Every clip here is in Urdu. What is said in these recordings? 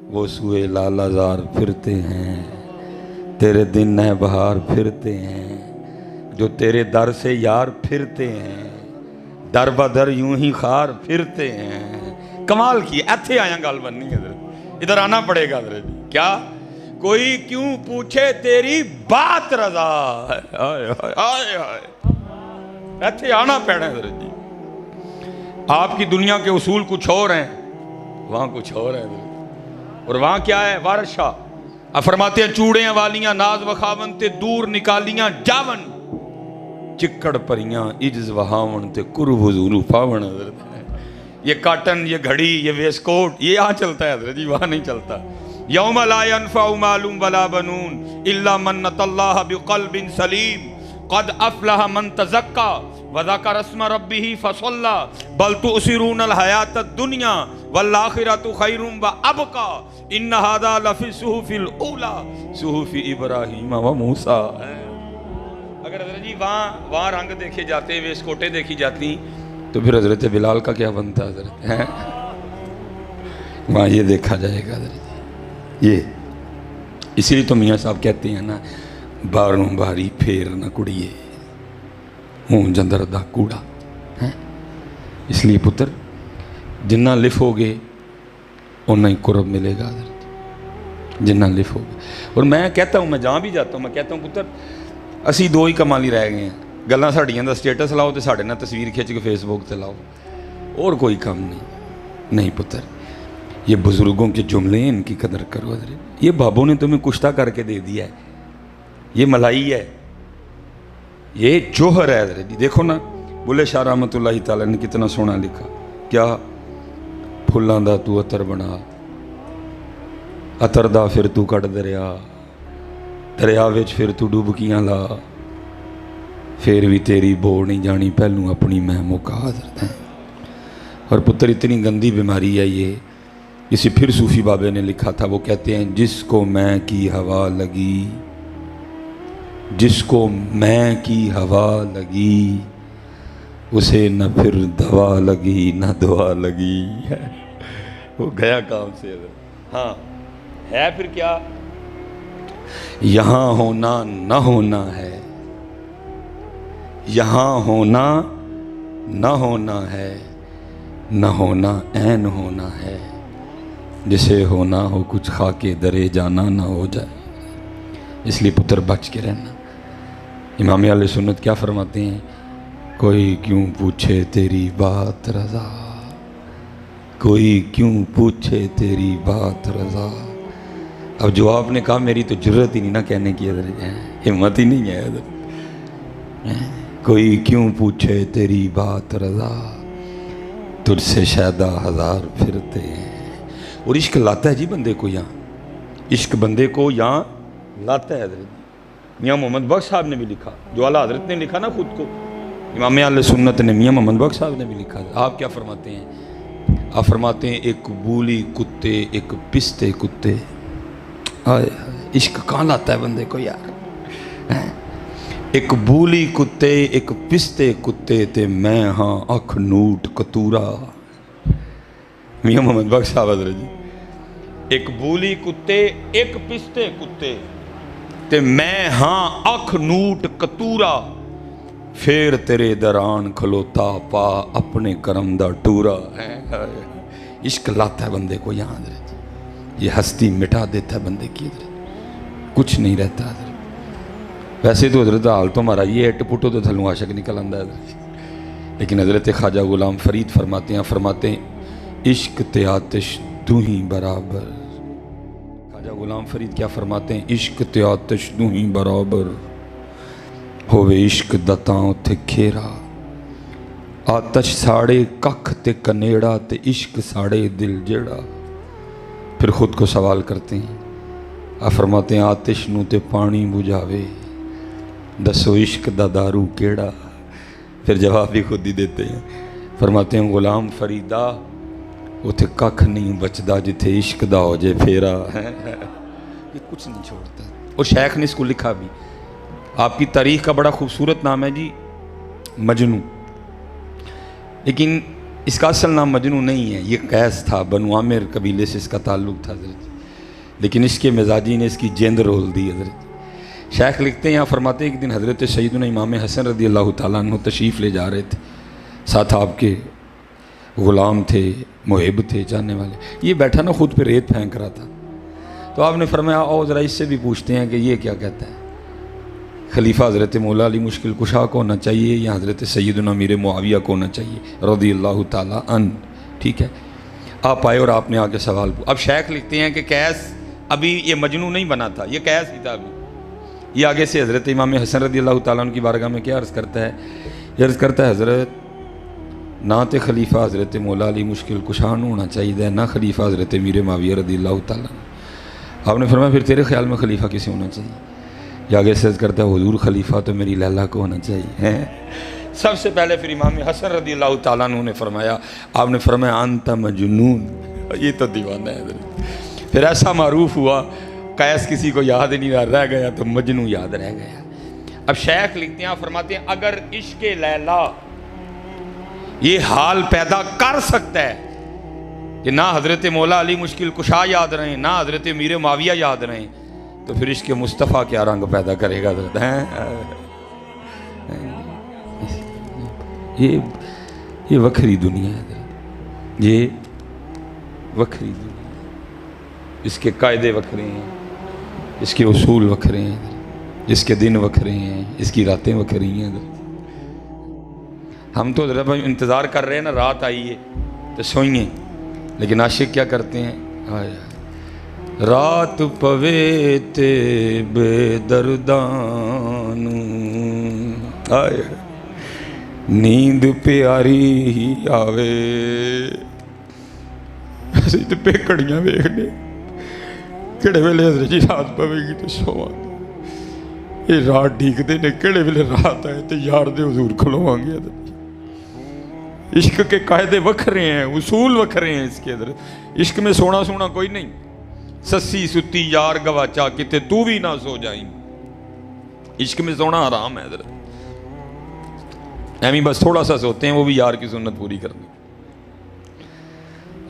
وہ سوئے لال زار پھرتے ہیں، تیرے دن ہے بہار پھرتے ہیں، جو تیرے در سے یار پھرتے ہیں، در بدر یوں ہی خار پھرتے ہیں۔ کمال کی ایتھے آیا گل بننی حضرت، ادھر آنا پڑے گا حضرت جی۔ کیا کوئی کیوں پوچھے تیری بات رضا، ہائے ہائے ہائے ہائے، ایتھے آنا پیڑا حضرت جی۔ آپ کی دنیا کے اصول کچھ اور ہیں، وہاں کچھ اور ہے حضرت۔ اور وہاں کیا ہے؟ وارث شاہ فرماتے ہیں چوڑیاں والیاں ناز وخاون تے دور نکالیاں جاون، چکڑ پریاں عجز وہاون تے قرب حضور پاون حضرت۔ یہ کاٹن، یہ گھڑی، یہ ویس کوٹ، یہ یہاں چلتا ہے حضرت جی، وہاں نہیں چلتا۔ یوم لا ينفع مال ولا بنون الا من اتى الله بقلب سلیم قد افلح من تزکا وذکر اسم ربه فصلى بل تؤثرون الحیاۃ الدنیا والآخرۃ خیر وابقى ان هذا لفی الصحف الاولی صحف ابراہیم وموسیٰ۔ اگر حضرت جی وہاں رنگ دیکھے جاتے، ویس کوٹیں دیکھی جاتی، تو پھر حضرت بلال کا کیا بنتا حضرت ہے؟ وہاں یہ دیکھا جائے گا حضرت، یہ اسی لیے تو میاں صاحب کہتے ہیں نا، باروں باری پھیر نہ کڑیے ہوں جندر دا کوڑا ہے۔ اس لیے پتر جنہ لفو گے اتنا ہی قرب ملے گا حضرت، جنہ لفو گے۔ اور میں کہتا ہوں، میں جہاں بھی جاتا ہوں میں کہتا ہوں پتر اسی دو ہی کمالی رہ گئے ہیں، گلاں ساڈیاں دا سٹیٹس لاؤ تے ساڈے نال تصویر کھچ کے فیس بک تے لاؤ، اور کوئی کام نہیں پتر۔ یہ بزرگوں کے جملے ہیں، ان کی قدر کرو حضرت۔ یہ بابوں نے تمہیں کشتہ کر کے دے دیا ہے، یہ ملائی ہے، یہ جوہر ہے حضرت جی۔ دیکھو نا بلے شاہ رحمۃ اللہ تعالیٰ نے کتنا سونا لکھا، کیا پھلاں دا تو عطر بنا، عطر دا پھر تو کٹ دریا، دریا وچ پھر تو ڈبکیاں لا، پھر بھی تیری بو نہیں جانی پہلوں اپنی میں مکا حضرت ہے۔ اور پتر اتنی گندی بیماری ہے یہ، اسے پھر صوفی بابے نے لکھا تھا، وہ کہتے ہیں جس کو میں کی ہوا لگی، جس کو میں کی ہوا لگی اسے نہ پھر دوا لگی نہ دعا لگی ہے، وہ گیا کام سے حضرت۔ ہاں ہے پھر کیا؟ یہاں ہونا نہ ہونا ہے، یہاں ہونا نہ ہونا ہے، نہ ہونا عین ہونا ہے، جسے ہونا ہو کچھ خاکے درے جانا نہ ہو جائے۔ اس لیے پتر بچ کے رہنا۔ امام اہل سنت کیا فرماتے ہیں؟ کوئی کیوں پوچھے تیری بات رضا، کوئی کیوں پوچھے تیری بات رضا۔ اب جو آپ نے کہا میری تو جرت ہی نہیں نہ کہنے کی حضرت، ہمت ہی نہیں ہے حضرت۔ کوئی کیوں پوچھے تیری بات رضا، تجھ سے شیدا ہزار پھرتے ہیں۔ اور عشق لاتا ہے جی بندے کو یہاں، عشق بندے کو یہاں لاتا ہے حضرت۔ میاں محمد بخش صاحب نے بھی لکھا، جو اعلیٰ حضرت نے لکھا نا خود کو، امام اہل سنت نے، میاں محمد بخش صاحب نے بھی لکھا۔ آپ کیا فرماتے ہیں؟ آپ فرماتے ہیں ایک بولی کتے ایک پستے کتے، آئے عشق کہاں لاتا ہے بندے کو یار۔ ایک بولی کتے ایک پستے کتے تے میں ہاں اکھ نوٹ کتورا، میاں محمد بخش صاحب حضرت جی۔ ایک بولی کتے ایک پستے کتے تے میں ہاں اکھ نوٹ کتورا، پھر تیرے دران کھلوتا پا اپنے کرم دا ٹورا۔ عشق لاتا ہے بندے کو یہاں حضرت، یہ ہستی مٹا دیتا ہے بندے کی حضرت، کچھ نہیں رہتا حضرت۔ ویسے تو حضرت حال تو ہمارا یہ اٹ پٹو تو تھلوں عاشق نکل آندہ ہے حضرت، لیکن حضرت خواجہ غلام فرید فرماتے ہیں عشق تے آتش دو ہی برابر۔ خواجہ غلام فرید کیا فرماتے ہیں؟ عشق تے آتش دو ہی برابر، ہووے عشق دتاں تے کھیرا، آتش ساڑے ککھ تے کنیڑا تے عشق ساڑے دل جیڑا۔ پھر خود کو سوال کرتے ہیں، آپ فرماتے ہیں آتش نو تے پانی بجھاوے، دسو عشق دا دارو کیڑا۔ پھر جواب بھی خود ہی دیتے ہیں، فرماتے ہیں غلام فریدہ اتھے ککھ نہیں بچدا جتھے عشق دا ہو جے پھیرا۔ یہ کچھ نہیں چھوڑتا۔ اور شیخ نے اس کو لکھا بھی، آپ کی تاریخ کا بڑا خوبصورت نام ہے جی مجنو، لیکن اس کا اصل نام مجنو نہیں ہے، یہ قیس تھا، بنو عامر قبیلے سے اس کا تعلق تھا حضرت۔ لیکن اس کے مزاجی نے اس کی جیند رول دی حضرت۔ شیخ لکھتے ہیں، یہاں فرماتے ہیں ایک دن حضرت سیدنا امام حسن رضی اللہ تعالیٰ عنہ تشریف لے جا رہے تھے، ساتھ آپ کے غلام تھے، محب تھے، جاننے والے۔ یہ بیٹھا نا خود پہ ریت پھینک رہا تھا، تو آپ نے فرمایا آؤ ذرا اس سے بھی پوچھتے ہیں کہ یہ کیا کہتا ہے، خلیفہ حضرت مولا علی مشکل کشا کو ہونا چاہیے یا حضرت سیدنا امیر معاویہ کو ہونا چاہیے رضی اللہ تعالیٰ عنہ؟ ٹھیک ہے، آپ آئے اور آپ نے آ کے سوال پوچھا۔ اب شیخ لکھتے ہیں کہ قیس ابھی یہ مجنون نہیں بنا تھا، یہ قیس ہی تھا ابھی۔ یہ آگے سے حضرت امام حسن رضی اللہ تعالیٰ عنہ کی بارگاہ میں کیا عرض کرتا ہے؟ یہ عرض کرتا ہے حضرت نہ تے خلیفہ حضرت مولا علی مشکل کشا ہونا چاہیے، نہ خلیفہ حضرت امیر معاویہ رضی اللہ تعالیٰ عنہ۔ آپ نے فرمایا پھر تیرے خیال میں خلیفہ کسے ہونا چاہیے؟ یہ آگے سے عرض کرتا ہے حضور خلیفہ تو میری لیلا کو ہونا چاہیے۔ سب سے پہلے پھر امام حسن رضی اللہ تعالیٰ عنہ نے فرمایا، آپ نے فرمایا انت مجنون، یہ تو دیوانہ ہے حضرت۔ پھر ایسا معروف ہوا، قیس کسی کو یاد نہیں رہ گیا تو مجنون یاد رہ گیا۔ اب شیخ لکھتے ہیں، فرماتے ہیں اگر عشق لیلا یہ حال پیدا کر سکتا ہے کہ نہ حضرت مولا علی مشکل کشا یاد رہیں، نہ حضرت امیر معاویہ یاد رہیں، تو پھر عشق مصطفیٰ کیا رنگ پیدا کرے گا حضرت؟ یہ وکھری دنیا ہے حضرت، یہ وکھری دنیا، اس کے قاعدے وکھرے ہیں، اس کے اصول وکھرے ہیں حضرت، اس کے دن وکھرے ہیں، اس کی راتیں وکھری ہیں حضرت۔ ہم تو حضرت انتظار کر رہے ہیں نا رات آئیے تو سوئیں، لیکن عاشق کیا کرتے ہیں؟ رات پوے تے بے دردان، نیند پیاری ہی آوے، اسی تو پیکڑیاں ویکھنے کہڑے ویلے حضرت جی رات پوے گی تو سواں گے، یہ رات ڈھیکتے نے کہڑے ویلے رات آئے تو یار دے حضور کھلواں گے حضرت۔ عشق کے قاعدے وکھرے ہیں، اصول وکھرے ہیں اس کے حضرت۔ عشق میں سونا سونا کوئی نہیں، سسی ستی یار گواچا کتے تو بھی نہ سو جائیں، عشق میں سونا حرام ہے حضرت۔ ایمی بس تھوڑا سا سوتے ہیں، وہ بھی یار کی سنت پوری کرنی۔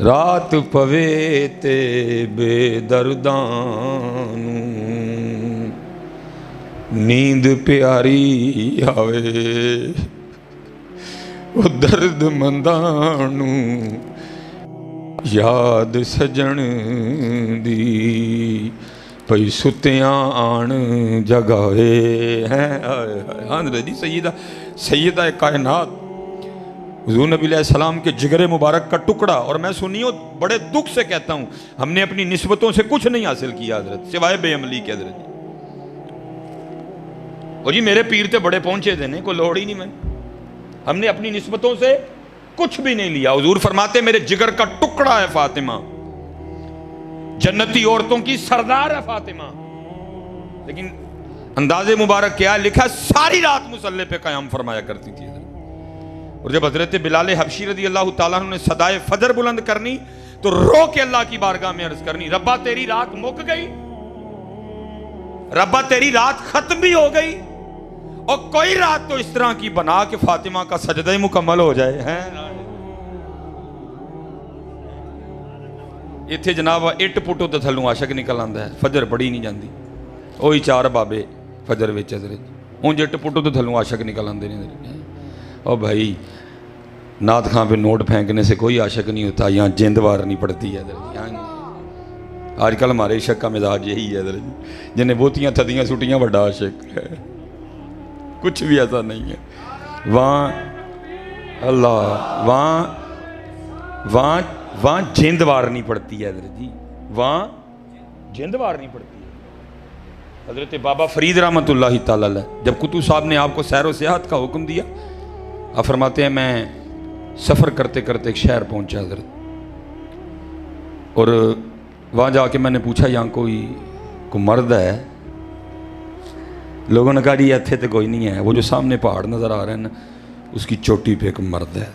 رات پوے تے بے دردان، نیند پیاری آوے، وہ درد مندانو یاد سجن دی پئی ستیاں آن جگاوے ہیں۔ حضرت جی سیدہ کائنات حضور نبی علیہ السلام کے جگر مبارک کا ٹکڑا، اور میں سنیوں بڑے دکھ سے کہتا ہوں ہم نے اپنی نسبتوں سے کچھ نہیں حاصل کیا حضرت سوائے بے عملی کے حضرت جی۔ اور جی میرے پیر تے بڑے پہنچے دینے کوئی لوڑ ہی نہیں، میں ہم نے اپنی نسبتوں سے کچھ بھی نہیں لیا۔ حضور فرماتے میرے جگر کا ٹکڑا ہے فاطمہ، جنتی عورتوں کی سردار ہے فاطمہ، لیکن انداز مبارک کیا لکھا، ساری رات مصلی پہ قیام فرمایا کرتی تھی۔ اور جب حضرت بلال حبشی رضی اللہ تعالیٰ عنہ نے صدائے فجر بلند کرنی تو رو کے اللہ کی بارگاہ میں عرض کرنی، ربا تیری رات مک گئی، ربا تیری رات ختم بھی ہو گئی، اور کوئی رات تو اس طرح کی بنا کہ فاطمہ کا سجدہ مکمل ہو جائے۔ اتھے جناب اٹ پٹو تے تھلوں عاشق نکل آندا ہے، فجر پڑھی نہیں جاندی، وہی چار بابے فجر وچ حضرت اونج اٹ پٹو تے تھلوں عاشق نکل آندے نے۔ او بھائی نعت خاں پہ نوٹ پھینکنے سے کوئی عاشق نہیں ہوتا، یہاں جند وار نہیں پڑتی ہے حضرت۔ آج کل ہمارے عشق کا مزاج یہی ہے حضرت، جنہیں بوتیاں تھدیاں سٹیاں بڑا عاشق ہے، کچھ بھی ایسا نہیں ہے۔ وہاں اللہ وہاں جیندوار نہیں پڑتی ہے حضرت جی، وہاں جیندوار نہیں پڑتی ہے۔ حضرت بابا فرید رحمۃ اللہ تعالیٰ علیہ جب قطب صاحب نے آپ کو سیر و سیاحت کا حکم دیا، آپ فرماتے ہیں میں سفر کرتے کرتے ایک شہر پہنچا حضرت، اور وہاں جا کے میں نے پوچھا یہاں کوئی مرد ہے؟ لوگوں نے کہا جی ایتھے تو کوئی نہیں ہے، وہ جو سامنے پہاڑ نظر آ رہے ہیں نا اس کی چوٹی پہ ایک مرد ہے،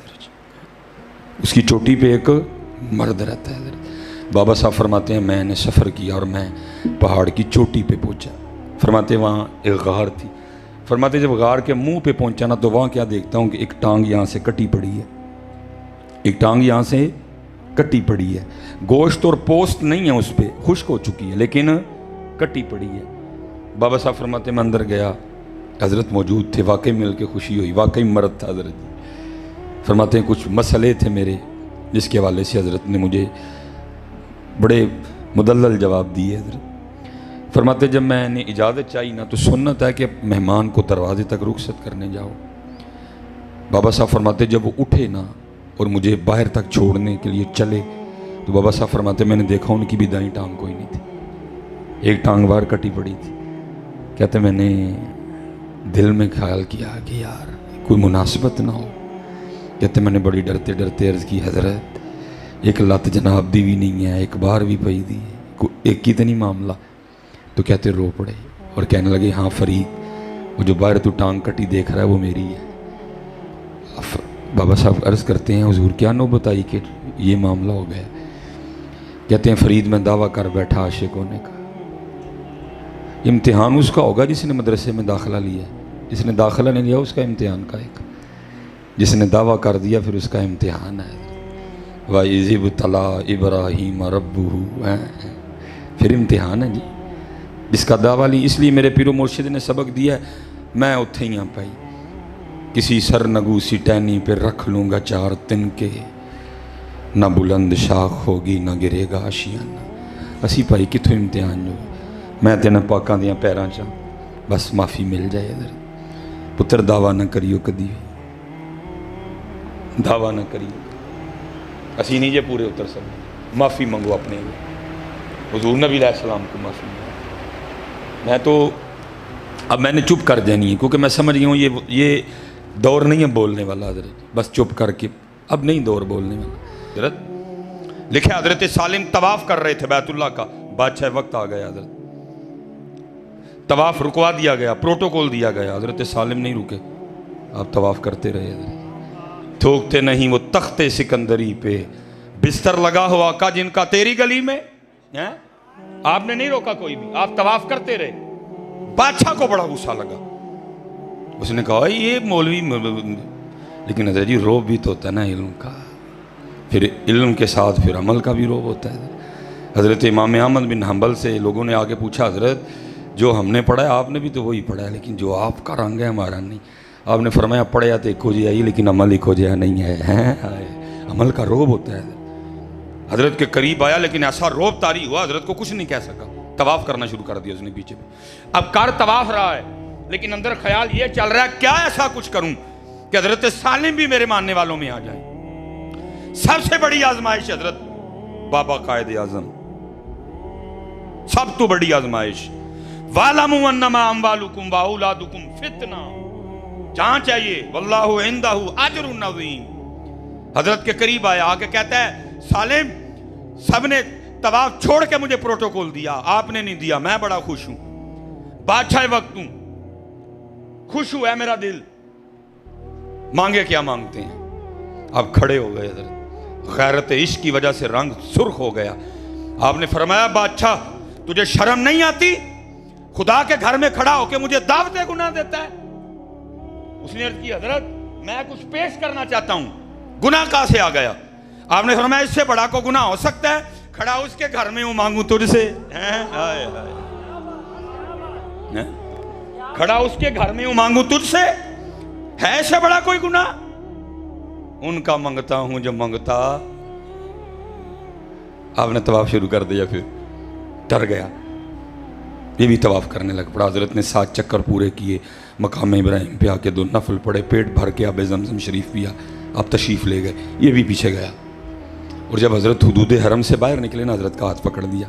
اس کی چوٹی پہ ایک مرد رہتا ہے حضرت۔ بابا صاحب فرماتے ہیں میں نے سفر کیا اور میں پہاڑ کی چوٹی پہ پہنچا، فرماتے ہیں وہاں ایک غار تھی، فرماتے جب غار کے منہ پہ پہنچا نا تو وہاں کیا دیکھتا ہوں کہ ایک ٹانگ یہاں سے کٹی پڑی ہے، ایک ٹانگ یہاں سے کٹی پڑی ہے، گوشت اور پوست نہیں ہے اس پہ، خشک ہو چکی ہے لیکن کٹی پڑی ہے۔ بابا صاحب فرماتے میں اندر گیا، حضرت موجود تھے، واقعی مل کے خوشی ہوئی، واقعی مرد تھا حضرت جی۔ فرماتے ہیں کچھ مسئلے تھے میرے جس کے حوالے سے حضرت نے مجھے بڑے مدلل جواب دیے۔ حضرت فرماتے جب میں نے اجازت چاہی نا تو سنت ہے کہ مہمان کو دروازے تک رخصت کرنے جاؤ۔ بابا صاحب فرماتے جب وہ اٹھے نا اور مجھے باہر تک چھوڑنے کے لیے چلے تو بابا صاحب فرماتے میں نے دیکھا ان کی بھی دائیں ٹانگ کوئی نہیں تھی، ایک ٹانگ باہر کٹی پڑی تھی۔ کہتے میں نے دل میں خیال کیا کہ یار کوئی مناسبت نہ ہو۔ کہتے میں نے بڑی ڈرتے ڈرتے عرض کی حضرت ایک لت جناب دی بھی نہیں ہے، ایک بار بھی پئی دی ہے، ایک ہی تو نہیں معاملہ۔ تو کہتے رو پڑے اور کہنے لگے ہاں فرید وہ جو باہر تو ٹانگ کٹی دیکھ رہا ہے وہ میری ہے۔ بابا صاحب عرض کرتے ہیں حضور کیا نوبت آئی کہ یہ معاملہ ہو گیا؟ کہتے ہیں فرید میں دعویٰ کر بیٹھا عاشق ہونے کا، امتحان اس کا ہوگا جس نے مدرسے میں داخلہ لیا، جس نے داخلہ نہیں لیا اس کا امتحان کا ایک، جس نے دعویٰ کر دیا پھر اس کا امتحان ہے۔ وَإِذِ ابْتَلَىٰ إِبْرَاهِيمَ رَبُّهُ، پھر امتحان ہے جی جس کا دعویٰ لی۔ اس لیے میرے پیر و مرشد نے سبق دیا ہے، میں اتھے ہی پائی کسی سرنگو سی ٹہنی پہ رکھ لوں گا 4 تن کے، نہ بلند شاخ ہوگی نہ گرے گا آشیانہ۔ اسی پائی کتھوں امتحان جو میں تینا پاکاں دیاں پیراں چاں بس معافی مل جائے۔ ادھر پتر دعویٰ نہ کریو کدی، دعویٰ نہ کریو، اسی نہیں جے پورے اتر سکتے، معافی منگو اپنے لیے، حضور نبی علیہ السلام کو معافی منگو۔ میں تو اب میں نے چپ کر دینی ہے کیونکہ میں سمجھ گیا ہوں یہ دور نہیں ہے بولنے والا حضرت، بس چپ کر کے اب نہیں دور بولنے والا۔ حضرت لکھے حضرت سالم طواف کر رہے تھے بیت اللہ کا، بادشاہ وقت آ گیا، حضرت طواف رکوا دیا گیا، پروٹوکول دیا گیا، حضرت سالم نہیں رکے، آپ طواف کرتے رہے۔ حضرت تھوکتے نہیں وہ تخت سکندری پہ، بستر لگا ہوا کا جن کا تیری گلی میں، آپ نے نہیں روکا کوئی بھی، آپ طواف کرتے رہے۔ بادشاہ کو بڑا غصہ لگا، اس نے کہا یہ مولوی، لیکن حضرت جی روب بھی تو ہوتا ہے نا علم کا، پھر علم کے ساتھ پھر عمل کا بھی روب ہوتا ہے۔ حضرت امام احمد بن حنبل سے لوگوں نے آگے پوچھا حضرت جو ہم نے پڑھا ہے آپ نے بھی تو وہی پڑھا ہے لیکن جو آپ کا رنگ ہے ہمارا نہیں۔ آپ نے فرمایا پڑھیا تو ایک ہو جائے لیکن عمل ایک ہو جائے نہیں ہے، عمل کا روب ہوتا ہے۔ حضرت کے قریب آیا لیکن ایسا روب طاری ہوا حضرت کو کچھ نہیں کہہ سکا، طواف کرنا شروع کر دیا اس نے پیچھے پہ۔ اب کر طواف رہا ہے لیکن اندر خیال یہ چل رہا ہے کیا ایسا کچھ کروں کہ حضرت سالم بھی میرے ماننے والوں میں آ جائیں۔ سب سے بڑی آزمائش حضرت بابا قائد اعظم، سب تو بڑی آزمائش، وَاعْلَمُوا أَنَّمَا أَمْوَالُكُمْ وَأَوْلَادُكُمْ فِتْنَةٌ، جہاں چاہیے وَاللَّهُ عِنْدَهُ أَجْرٌ عَظِيمٌ۔ حضرت کے قریب آیا آ کے کہتا ہے سالم سب نے طواف چھوڑ کے مجھے پروٹوکول دیا، آپ نے نہیں دیا، میں بڑا خوش ہوں، بادشاہ وقت ہوں، خوش ہوا ہے میرا دل، مانگے کیا مانگتے ہیں۔ آپ کھڑے ہو گئے حضرت، غیرت عشق کی وجہ سے رنگ سرخ ہو گیا۔ آپ نے فرمایا بادشاہ تجھے شرم نہیں آتی، خدا کے گھر میں کھڑا ہو کے مجھے دعوت گناہ دیتا ہے؟ اس نے عرض کی حضرت میں کچھ پیش کرنا چاہتا ہوں، گناہ کہاں سے آ گیا؟ آپ نے فرمایا اس سے بڑا کو گناہ ہو سکتا ہے؟ کھڑا اس کے گھر میں ہوں مانگوں تجھ سے، کھڑا اس کے گھر میں ہوں مانگوں تجھ سے، ہے اس سے بڑا کوئی گناہ؟ ان کا منگتا ہوں جو منگتا۔ آپ نے طواف شروع کر دیا، پھر ڈر گیا، یہ بھی طواف کرنے لگ پڑا۔ حضرت نے 7 چکر پورے کیے، مقام ابراہیم پہ آ کے 2 نفل پڑے، پیٹ بھر کے آب زمزم شریف پیا، آپ تشریف لے گئے، یہ بھی پیچھے گیا۔ اور جب حضرت حدود حرم سے باہر نکلے نا حضرت کا ہاتھ پکڑ دیا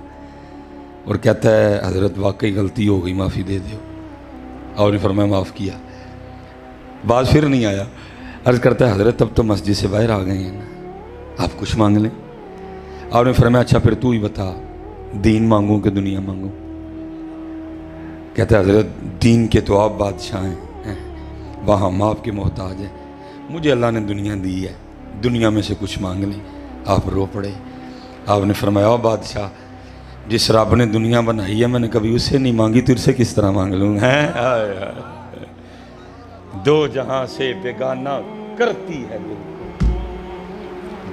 اور کہتا ہے حضرت واقعی غلطی ہو گئی، معافی دے دیو۔ اور نے فرمایا معاف کیا، بعد پھر نہیں آیا۔ عرض کرتا ہے حضرت اب تو مسجد سے باہر آ گئے ہیں نا، آپ کچھ مانگ لیں۔ آپ نے فرمایا اچھا پھر تو ہی بتا دین مانگوں کہ دنیا مانگوں؟ کہتا ہے حضرت دین کے تو آپ بادشاہ ہیں، وہاں ہم آپ کے محتاج ہیں، مجھے اللہ نے دنیا دی ہے، دنیا میں سے کچھ مانگ لیں۔ آپ رو پڑے۔ آپ نے فرمایا بادشاہ جس رب نے دنیا بنائی ہے میں نے کبھی اس سے نہیں مانگی، تجھ سے کس طرح مانگ لوں؟ دو جہاں سے بیگانہ کرتی ہے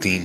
3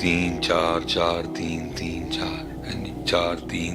3 4 4 3 3 4 4 3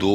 2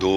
2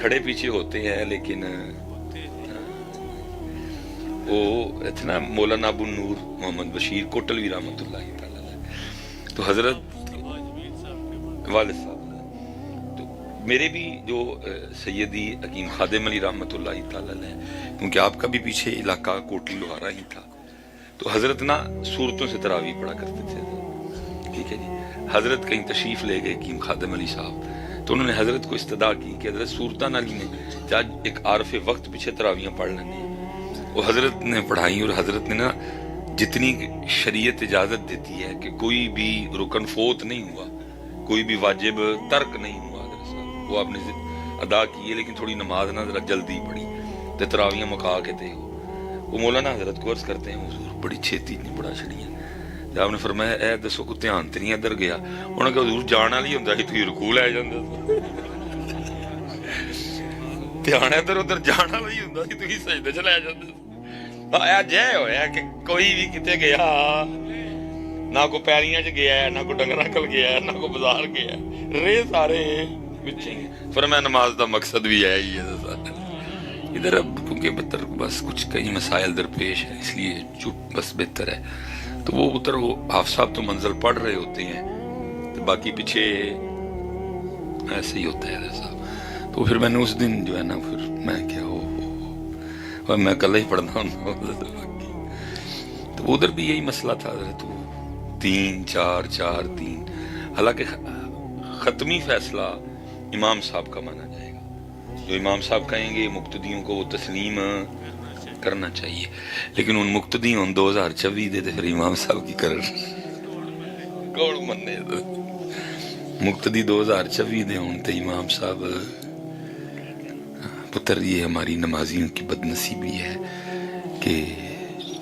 کھڑے پیچھے ہوتے ہیں لیکن وہ تھے نا مولانا ابو نور محمد بشیر کوٹلوی رحمۃ اللہ تعالی علیہ، تو حضرت والد صاحب، تو میرے بھی جو سیدی حکیم خادم علی رحمۃ اللہ تعالی علیہ، کیونکہ آپ کا بھی پیچھے علاقہ کوٹلی لوہارا ہی تھا، تو حضرت نا صورتوں سے تراویح پڑھا کرتے تھے، ٹھیک ہے جی۔ حضرت کہیں تشریف لے گئے حکیم خادم علی صاحب، تو انہوں نے حضرت کو استدعا کی کہ حضرت صورتہ نہ لی نے چاہے ایک عارف وقت پیچھے تراویحاں پڑھ لینے، وہ حضرت نے پڑھائی، اور حضرت نے نا جتنی شریعت اجازت دیتی ہے کہ کوئی بھی رکن فوت نہیں ہوا، کوئی بھی واجب ترک نہیں ہوا، حضرت صاحب وہ آپ نے ادا کی ہے، لیکن تھوڑی نماز نہ ذرا جلدی پڑھی تے تراویحاں مکا کے تے وہ مولانا حضرت کو عرض کرتے ہیں حضور بڑی چھیتی نہیں بڑا چھڑیاں، جب آپ نے فرمایا اے دسو کو دھیان تے نہیں ادھر گیا، انہوں نے کہا حضور جان والی ہوندا سی تسی رکوع لے جاندے، دھیان ادھر ادھر جان والا ہی ہوندا سی تسی سجدے چ لے جاندے۔ اے جے ہویا کہ کوئی بھی کتے گیا نہ کو پیریاں چ گیا ہے، نہ کو ڈنگراں کل گیا ہے، نہ کو بازار گیا ہے، رے سارے بچے فرمایا نماز دا مقصد بھی ہے ہی ہے ادھر، اب کیونکہ بہتر بس کچھ کئی مسائل درپیش ہے اس لیے چپ بس بہتر ہے، تو وہ ادھر وہ حافظ صاحب تو منزل پڑھ رہے ہوتے ہیں تو باقی پیچھے ایسے ہی ہوتا ہے حضرت صاحب، تو پھر میں نے اس دن جو ہے نا پھر میں کیا اور میں کل ہی پڑھنا ہوں، تو ادھر بھی یہی مسئلہ تھا حضرت، وہ 3 4 4 3، حالانکہ ختمی فیصلہ امام صاحب کا مانا جائے گا، جو امام صاحب کہیں گے مقتدیوں کو وہ تسلیم کرنا چاہیے، لیکن ان مقتدیوں 2024 دے تے پھر امام صاحب کی کرن کون مننے، مقتدی 2024 دے ہون تے امام صاحب پتر، یہ ہماری نمازیوں کی بد نصیبی ہے کہ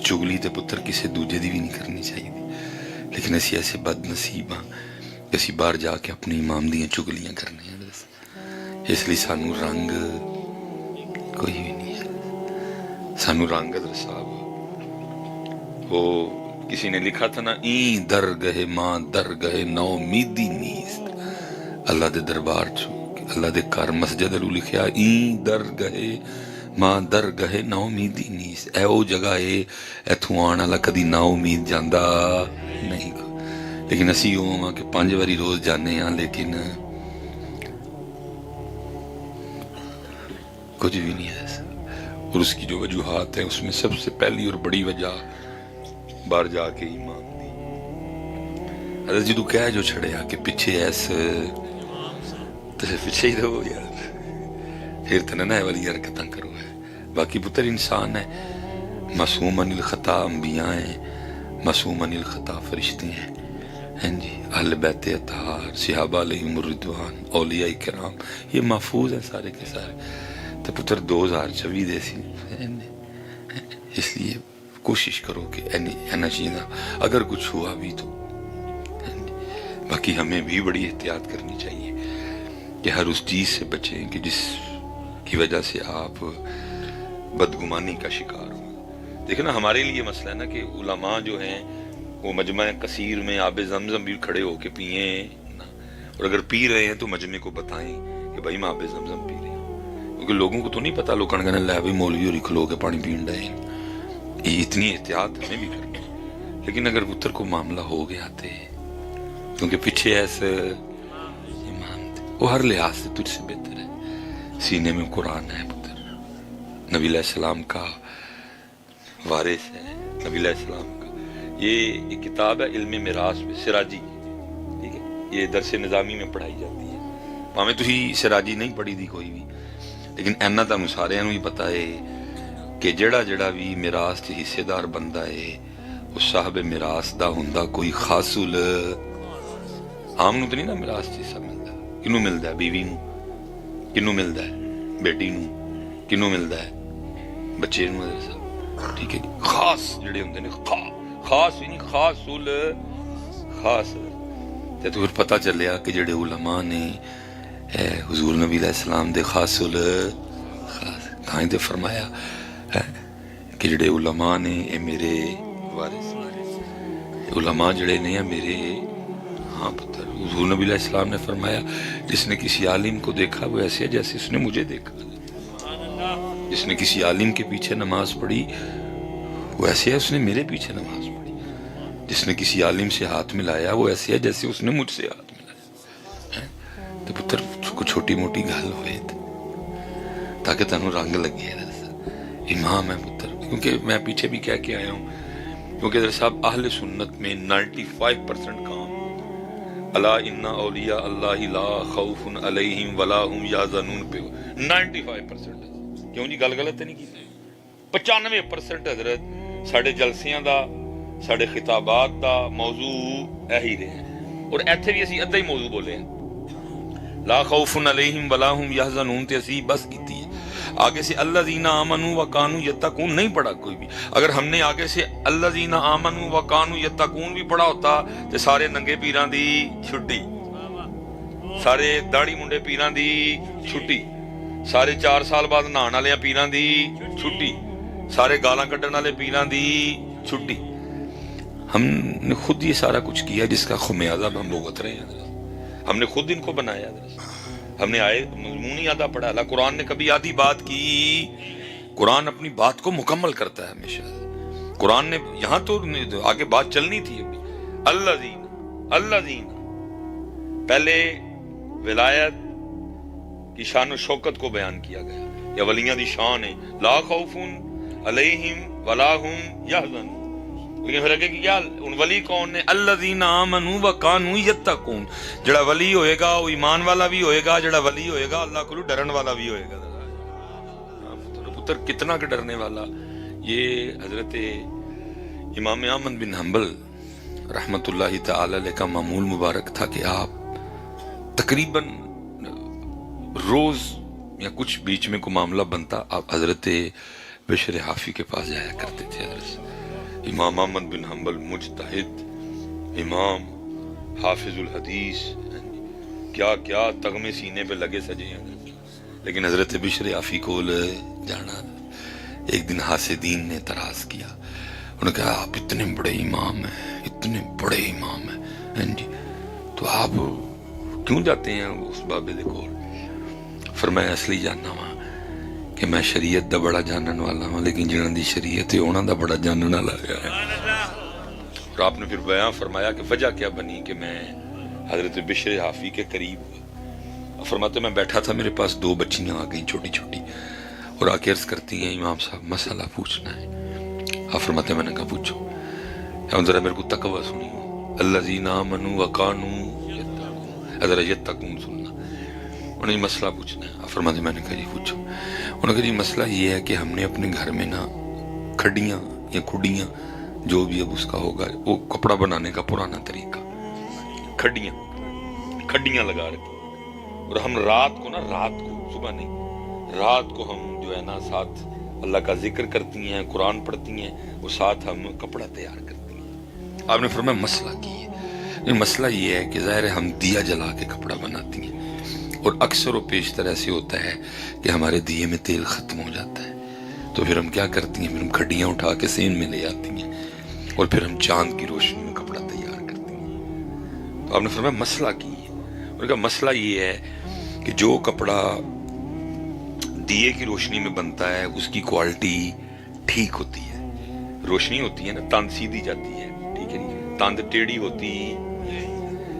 چگلی تے پتر کسی دوجے دی بھی نہیں کرنی چاہیے، لیکن اسی ایسے بد نصیب ہاں کہ اسی باہر جا کے اپنے امام دیاں چگلیاں کرنے ہیں، اس لیے سانو رنگ کوئی بھی نہیں ہے، سانو رنگ حضرت صاحب، وہ کسی نے لکھا تھا نا این درگہ ماں درگہ نو میدی نیست، اللہ دے دربار چھو اللہ دے کار مسجد رو لکھیا این درگہ ماں درگہ نا امیدی نیست، اے او جگہ ہے ایتھوں آن والا کدی نا امید جاندا نہیں، لیکن اسی ہوں کہ 5 واری روز جانے ہاں لیکن کچھ بھی نہیں ہے ایسا، اور اس کی جو وجوہات ہیں اس میں سب سے پہلی اور بڑی وجہ باہر جا کے ایمان دی، حضرت جی تو کہہ جو چھڑیا کہ پیچھے ایسے تو پیچھے ہی رہو یار، پھر تو نہ والی حرکتاں کرو ہے، باقی پتر انسان ہے، معصوم عن الخطا انبیاء ہیں، معصوم عن الخطا فرشتے ہیں جی، اہل بیت اطہار صحابہ علیہم الرضوان اولیاء کرام یہ محفوظ ہیں سارے کے سارے، تو پتر 2024 دے سی، اس لیے کوشش کرو کہ اینا چیزاں اگر کچھ ہوا بھی تو، باقی ہمیں بھی بڑی احتیاط کرنی چاہیے کہ ہر اس چیز سے بچیں کہ جس کی وجہ سے آپ بدگمانی کا شکار ہوں۔ دیکھیں نا ہمارے لیے مسئلہ ہے نا کہ علماء جو ہیں وہ مجمع کثیر میں آب زمزم بھی کھڑے ہو کے پئیں نا، اور اگر پی رہے ہیں تو مجمع کو بتائیں کہ بھائی میں آب زمزم پی رہے ہوں، کیونکہ لوگوں کو تو نہیں پتا، لوگ کہنے لے بھائی مولوی اور کھلو کے پانی پین رہے ہیں، یہ اتنی احتیاط ہمیں بھی کرنی ہے، لیکن اگر پتر کو معاملہ ہو گیا تھے کیونکہ پیچھے ایسے وہ ہر لحاظ سے تجھ سے بہتر ہے، سینے میں قرآن ہے پتر، نبی علیہ السلام کا وارث ہے، نبی علیہ السلام کا یہ ایک کتاب ہے علم میراث پہ سراجی، ٹھیک ہے، یہ درس نظامی میں پڑھائی جاتی ہے، ہمیں تو ہی سراجی نہیں پڑھی دی کوئی بھی، لیکن اینا تا مسارے ہی پتا ہے کہ جڑا جڑا بھی میراث کے حصے دار بندہ ہے اس صاحب میراث دا ہوندا کوئی خاصل، عام نو تو نہیں نا میراث چیز سب ملتا، کنوں ملتا ہے بیوی نو، کنوں ملتا ہے بیٹی نو، کنوں ملتا ہے بچے نو، حضرت صاحب ٹھیک ہے، خاص جڑے ہوندے نے خاص ہی نہیں خاصل خاص، تے تو پھر پتہ چلیا کہ جڑے علماء نے حضور نبی علیہ السلام دے خاصل خاص تھائیں تے فرمایا کہ جڑے علماء نے اے میرے وارث، علماء جڑے نے میرے ہاں پتر، حضور نبی علیہ السلام نے فرمایا جس نے کسی عالم کو دیکھا وہ ایسے ہے جیسے اس نے مجھے دیکھا، جس نے کسی عالم کے پیچھے نماز پڑھی وہ ایسے ہے اس نے میرے پیچھے نماز پڑھی، جس نے کسی عالم سے ہاتھ ملایا وہ ایسے ہے جیسے اس نے مجھ سے ہاتھ ملایا۔ تو پتر کو چھوٹی موٹی گل ہوئے تاکہ تنوں رنگ لگے، امام ہے پتر، کیونکہ میں پیچھے بھی کہہ کے آیا ہوں، کیونکہ حضرت صاحب اہل سنت میں 95% کام الا ان اولیاء اللہ لا خوف علیہم ولا هم یحزنون پہ 95%۔ کیوں جی گل غلط نہیں کی؟ 95% حضرت ساڈے جلسیاں دا ساڈے خطابات دا موضوع یہی رہے ہیں، اور ایتھے بھی اسی ادھا ہی موضوع بولے ہیں، لا خوف علیہم ولا هم یحزنون تے اسی بس کیتی ہے۔ آگے سے الذین آمنوا وکانوا یتقون نہیں پڑھا کوئی بھی۔ اگر ہم نے آگے سے الذین آمنوا وکانوا یتقون بھی پڑھا ہوتا تے سارے ننگے پیران دی چھٹی، سارے داڑھی منڈے پیران دی چھٹی، سارے 4 سال بعد نہان والے پیران دی چھٹی، سارے گالاں کڈن والے پیران دی چھٹی۔ ہم نے خود یہ سارا کچھ کیا جس کا خمیازہ ہم بھگت رہے ہیں۔ ہم نے خود ان کو بنایا، ہم نے آئے مضمون ہی آدھا پڑھا۔ اللہ قرآن نے کبھی آدھی بات کی؟ قرآن اپنی بات کو مکمل کرتا ہے ہمیشہ۔ قرآن نے یہاں تو آگے بات چلنی تھی ابھی، الذین پہلے ولایت کی شان و شوکت کو بیان کیا گیا، یا ولیاں دی شان ہے، لا خوف علیہم ولا هم یحزنون، لیکن پھر اگے کیا ان ولی کون نے؟ الذین آمنوا وکانوا یتقون۔ جڑا ولی ہوئے گا وہ ایمان والا بھی ہوئے گا، جڑا ولی ہوئے گا اللہ کو ڈرن والا بھی ہوئے گا۔ پتر کتنا کہ ڈرنے والا۔ یہ حضرت امام احمد بن حنبل رحمت اللہ تعالی علیہ کا معمول مبارک تھا کہ آپ تقریباً روز یا کچھ بیچ میں کو معاملہ بنتا آپ حضرت بشر حافی کے پاس جایا کرتے تھے۔ حضرت امام احمد بن حنبل مجتہد امام حافظ الحدیث، کیا کیا تغمے سینے پہ لگے سجے ہیں، لیکن حضرت بشر حافی کو جانا۔ ایک دن حاسدین نے اعتراض کیا، انہوں نے کہا آپ اتنے بڑے امام ہیں، اتنے بڑے امام ہیں جی، تو آپ کیوں جاتے ہیں اس بابے دے کول؟ فرمایا اصلی جاننا وا کہ میں شریعت دا بڑا جانن والا ہوں، لیکن جنہاں دی شریعت ہے انہاں دا بڑا جانن والا ہے۔ اور آپ نے پھر بیان فرمایا کہ وجہ کیا بنی کہ میں حضرت بشر حافی کے قریب ہوا۔ فرماتے میں بیٹھا تھا، میرے پاس 2 بچیاں آ گئیں چھوٹی چھوٹی، اور آ کے عرض کرتی ہیں امام صاحب مسئلہ پوچھنا ہے۔ آپ فرماتے میں نے کہا پوچھو۔ ذرا میرے کو تقوی سنی ہو، الذین آمنوا وکانوا یتقون، ذرا یتقون سننا۔ انہوں نے مسئلہ پوچھنا ہے۔ آپ فرماتے میں نے کہا جی پوچھو۔ انہوں نے کہا جی مسئلہ یہ ہے کہ ہم نے اپنے گھر میں نا کھڈیاں یا کھڈیاں جو بھی اب اس کا ہوگا، وہ کپڑا بنانے کا پرانا طریقہ، کھڈیاں لگا رکھی، اور ہم رات کو صبح نہیں، رات کو ہم جو ہے نا ساتھ اللہ کا ذکر کرتی ہیں، قرآن پڑھتی ہیں، وہ ساتھ ہم کپڑا تیار کرتی ہیں۔ آپ نے فرمایا مسئلہ کی ہے؟ مسئلہ یہ ہے کہ ظاہر ہے ہم دیا جلا کے کپڑا بناتی ہیں، اور اکثر و بیشتر ایسے ہوتا ہے کہ ہمارے دیے میں تیل ختم ہو جاتا ہے، تو پھر ہم کیا کرتی ہیں، پھر ہم کھڈیاں اٹھا کے سین میں لے آتی ہیں، اور پھر ہم چاند کی روشنی میں کپڑا تیار کرتی ہیں۔ تو آپ نے فرمایا مسئلہ کی ہے؟ انہوں نے کہا مسئلہ یہ ہے کہ جو کپڑا دیے کی روشنی میں بنتا ہے اس کی کوالٹی ٹھیک ہوتی ہے، روشنی ہوتی ہے نا، تاند سیدھی جاتی ہے، ٹھیک ہے نہیں، تاند ٹیڑھی ہوتی ہے،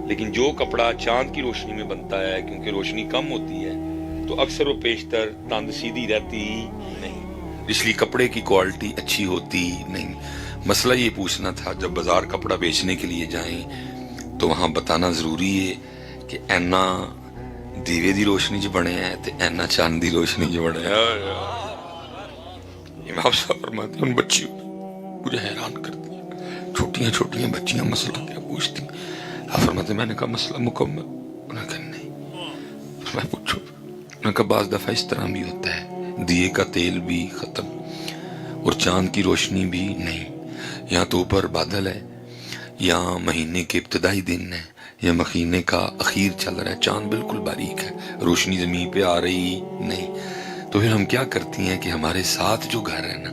لیکن جو کپڑا چاند کی روشنی میں بنتا ہے کیونکہ روشنی کم ہوتی ہے تو اکثر و بیشتر تاند سیدھی رہتی نہیں، اس لیے کپڑے کی کوالٹی اچھی ہوتی نہیں۔ مسئلہ یہ پوچھنا تھا جب بازار کپڑا بیچنے کے لیے جائیں تو وہاں بتانا ضروری ہے کہ اینا دیوے دی روشنی جو بنے ہیں تے اینا چاند دی روشنی جو بنے ہیں۔ امام صاحب فرماتے ہیں ان بچیوں مجھے حیران کرتی ہیں، چھوٹیاں چھوٹیاں بچیاں مسئلہ کیا پوچھتی ہیں۔ آپ فرماتے ہیں میں نے کہا مسئلہ مکمل؟ انہوں نے کہا نہیں۔ میں پوچھو؟ انہوں نے کہا بعض دفعہ اس طرح بھی ہوتا ہے، دیے کا تیل بھی ختم اور چاند کی روشنی بھی نہیں، یا تو اوپر بادل ہے، یا مہینے کے ابتدائی دن ہے، یا مہینے کا اخیر چل رہا ہے، چاند بالکل باریک ہے، روشنی زمین پہ آ رہی نہیں، تو پھر ہم کیا کرتی ہیں کہ ہمارے ساتھ جو گھر ہے نا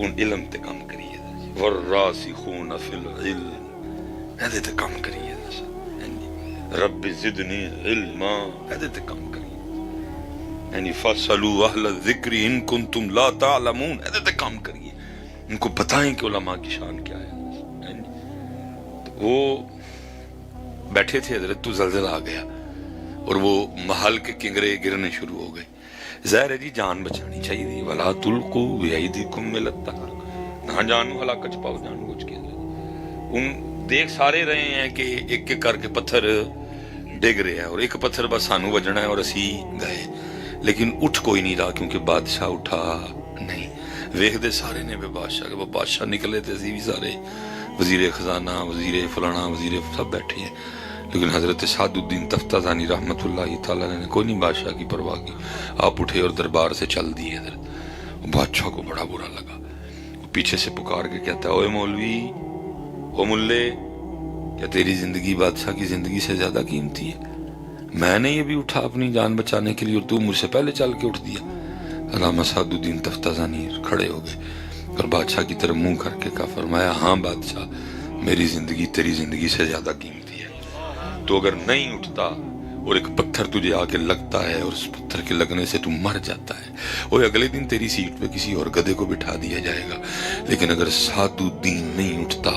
ہن علم تے کم کریے والراسخون فی العلم ਇਹਦੇ ਤੇ ਕੰਮ ਕਰੀਏ رب زدنی علما ਇਹਦੇ ਤੇ ਕੰਮ ਕਰੀਏ یعنی فَاسْأَلُوا أَهْلَ الذِّكْرِ إِن كُنتُمْ لَا تَعْلَمُونَ ਇਹਦੇ ਤੇ ਕੰਮ کریے ان کو بتائیں کہ علماء کی شان کیا ہے. وہ بیٹھے تھے حضرت تو زلزلہ آ گیا اور وہ محل کے کنگرے گرنے شروع ہو گئے. ظاہر ہے جی جان بچانی چاہیے تھی. وَلَا تُلْقُوا بِأَيْدِيكُمْ إِلَى التَّهْلُكَةِ نہ جان ہلاکت پاؤ جان بوجھ کے. ان دیکھ سارے رہے ہیں کہ ایک ایک کر کے پتھر ڈگ رہے ہیں اور ایک پتھر بس سانو بجنا ہے اور اسی گئے لیکن اٹھ کوئی نہیں رہا کیونکہ بادشاہ اٹھا نہیں. ویخ دے سارے نے بے بادشاہ کہ وہ بادشاہ نکلے تھے اسی بھی سارے وزیر خزانہ وزیر فلانا وزیر سب بیٹھے ہیں لیکن حضرت سعد الدین تفتازانی رحمۃ اللہ تعالیٰ نے کوئی نہیں بادشاہ کی پرواہ کی. آپ اٹھے اور دربار سے چل دیے. حضرت بادشاہ کو بڑا برا لگا. پیچھے سے پکار کے کہتا ہے اوے مولوی او ملے کیا تیری زندگی بادشاہ کی زندگی سے زیادہ قیمتی ہے؟ میں نے یہ بھی اٹھا اپنی جان بچانے کے لیے اور تو مجھ سے پہلے چل کے اٹھ دیا. علامہ سعد الدین تفتازانی کھڑے ہو گئے اور بادشاہ کی طرف منہ کر کے کہا فرمایا ہاں بادشاہ میری زندگی تیری زندگی سے زیادہ قیمتی ہے. تو اگر نہیں اٹھتا اور ایک پتھر تجھے آ کے لگتا ہے اور اس پتھر کے لگنے سے تو مر جاتا ہے اور اگلے دن تیری سیٹ پہ کسی اور گدھے کو بٹھا دیا جائے گا. لیکن اگر سعد الدین نہیں اٹھتا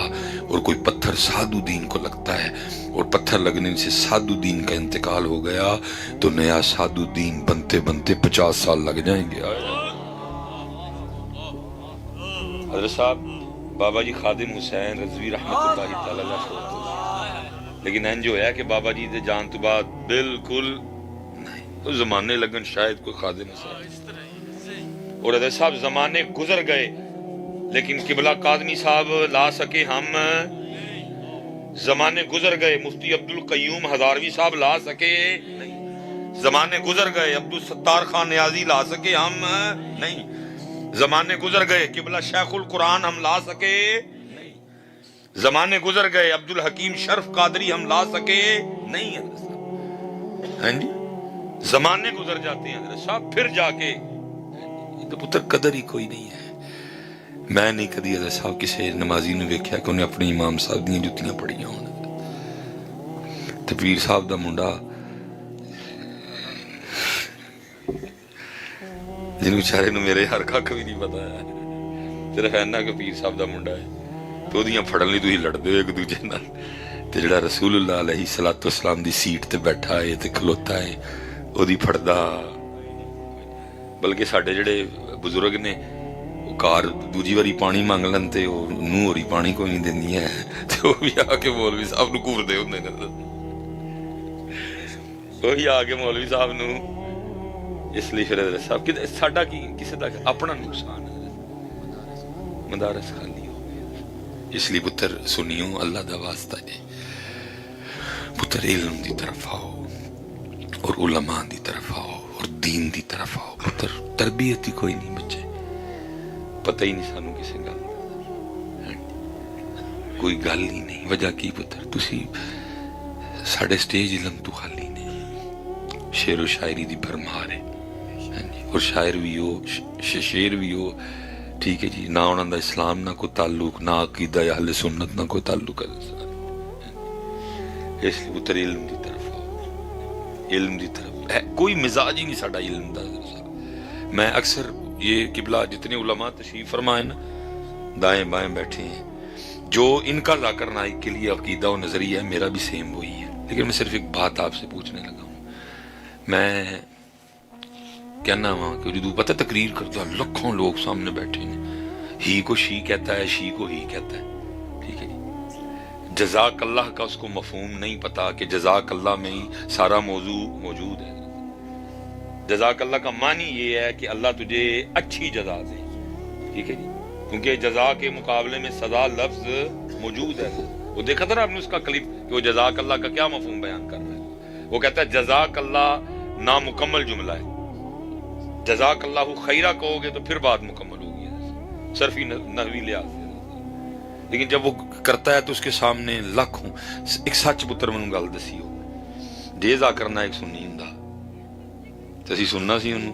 اور کوئی پتھر سعد الدین کو لگتا ہے اور پتھر لگنے سے سعد الدین کا انتقال ہو گیا تو نیا سعد الدین بنتے بنتے 50 سال لگ جائیں گے. حضرت صاحب بابا جی خادم حسین رضوی رحمۃ اللہ تعالی علیہ لیکن این جو ہے کہ بابا جی دے جان تو بعد بالکل نہیں تو زمانے لگن شاید کوئی خادم حسین اور حضرت صاحب زمانے گزر گئے لیکن قبلہ قادمی صاحب لا سکے ہم. زمانے گزر گئے مفتی عبدالقیوم ہزاروی صاحب لا سکے نہیں. زمانے گزر گئے عبدالستار خان نیازی لا سکے ہم نہیں. زمانے گزر گئے قبلہ شیخ القرآن ہم لا سکے نہیں. زمانے گزر گئے عبدالحکیم شرف قادری ہم لا سکے نہیں. حضرت صاحب زمانے گزر جاتے ہیں حضرت صاحب پھر جا کے تو پتر قدر ہی کوئی نہیں ہے. میں نہیں کدی حضرت صاحب کسی نمازی نے ویکھیا کہ انہیں اپنے امام صاحب دیا جتیاں پڑھیاں ہوں. تو پیر صاحب دا منڈا جن بیچارے نو میرے ہر کھ بھی نہیں پتا ہے صرف اینا کہ پیر صاحب دا منڈا ہے تو دیاں پھڑن لی تسی لڑدے ہو ایک دوجے نال. تے جڑا رسول اللہ علیہ الصلوۃ والسلام دی سیٹ تے بیٹھا ہے تے کھلوتا ہے او دی پھڑدا. بلکہ ساڈے جڑے بزرگ نے کار دوجی واری پانی مانگ لن تے او نو ہوری پانی کوئی نہیں دیندی ہے تے او بھی آ کے مولوی صاحب نو گھوردے ہوندے نے. وہی آ کے مولوی صاحب نو اس لیے پھر حضرت صاحب ساڈا کی کسی دا اپنا نقصان ہے. مدارس خالی ہو گئے. اس لیے پتر سنیو اللہ دا واسطہ جے پتر علم دی طرف آؤ اور علماء دی طرف آؤ اور دین دی طرف آؤ. پتر تربیت ہی کوئی نہیں بچے پتہ ہی نہیں سانو کسی گل کوئی گل ہی نہیں. وجہ کی پتر تسی ساڑھے سٹیج علم تو خالی نہیں. شعر و شاعری دی بھرمار ہے اور شاعر بھی ہو شعر بھی ہو ٹھیک ہے جی. نہ انہوں دا اسلام نہ کوئی تعلق نہ عقیدہ اہل سنت نہ کوئی تعلق ہے. اس لیے پتر علم دی طرف آؤ. علم دی طرف کوئی مزاج ہی نہیں ساڑا علم دا. میں اکثر یہ قبلہ جتنے علماء تشریف فرمائے نا دائیں بائیں بیٹھے ہیں جو ان کا ذاکر نائک کے لیے عقیدہ و نظریہ ہے میرا بھی سیم وہی ہے. لیکن میں صرف ایک بات آپ سے پوچھنے لگا ہوں. میں کہنا وہاں کہ جدو پتہ تقریر کرتا لکھوں لوگ سامنے بیٹھے ہیں ہی کو شی کہتا ہے شی کو ہی کہتا ہے ٹھیک ہے جی. جزاک اللہ کا اس کو مفہوم نہیں پتا کہ جزاک اللہ میں ہی سارا موضوع موجود ہے. جزاک اللہ کا معنی یہ ہے کہ اللہ تجھے اچھی جزا دے ٹھیک ہے جی. کیونکہ جزا کے مقابلے میں سزا لفظ موجود ہے. وہ دیکھا تھا نا آپ نے اس کا کلپ کہ وہ جزاک اللہ کا کیا مفہوم بیان کر رہا ہے. وہ کہتا ہے جزاک اللہ نامکمل جملہ ہے. جزاک اللہ خیرہ کہو گے تو پھر بات مکمل ہوگی صرفی نحوی لحاظ سے. لیکن جب وہ کرتا ہے تو اس کے سامنے لاکھ ہوں. ایک سچ پتر میں گل دسی ہو جیزا کرنا ایک سنی ہوں تو اسی سننا سی انہوں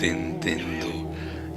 3 3 2।